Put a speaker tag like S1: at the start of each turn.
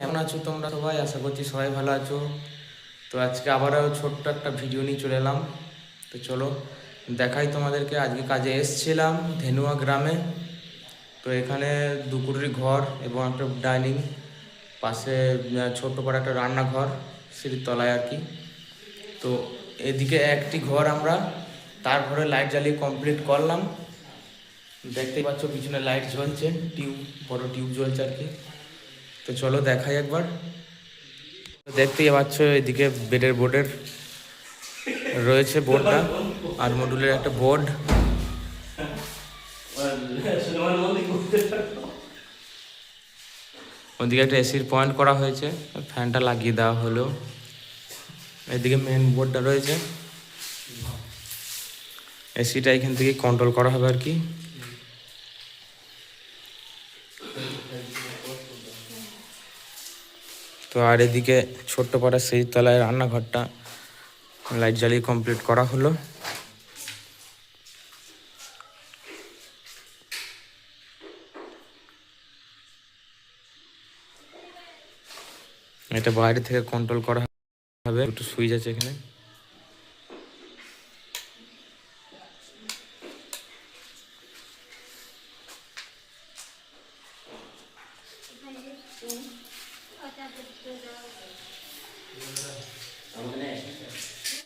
S1: কেমন আছো তোমরা সবাই? আশা করছি সবাই ভালো আছো। তো আজকে আবারও ছোট্ট একটা ভিডিও নিয়ে চলে এলাম। তো চলো দেখাই তোমাদেরকে। আজকে কাজে এসেছিলাম ধেনুয়া গ্রামে। তো এখানে দুকুটির ঘর এবং একটা ডাইনিং, পাশে ছোট্ট করে একটা রান্নাঘর সিঁড়ির তলায় আর কি। তো এদিকে একটি ঘর আমরা তার ঘরে লাইট জ্বালিয়ে কমপ্লিট করলাম। দেখতেই পাচ্ছ পিছনে লাইট জ্বলছে, টিউব, বড় টিউব জ্বলছে আর কি। তো চলো দেখাই একবার। দেখতেই পাচ্ছ এদিকে বেডের বোর্ডের রয়েছে বোর্ডটা, আর মডুলের একটা বোর্ড। ওদিকে একটা এসির পয়েন্ট করা হয়েছে, ফ্যানটা লাগিয়ে দেওয়া হলো। এদিকে মেন বোর্ডটা রয়েছে, এসিটা এখান থেকে কন্ট্রোল করা হবে আর কি। তো আর এদিকে ছোট্ট পাড়া সেই তলায় রান্নাঘরটা লাইট জ্বালিয়ে কমপ্লিট করা হলো। এটা বাইরে থেকে কন্ট্রোল করা হবে, একটু সুইচ আছে এখানে।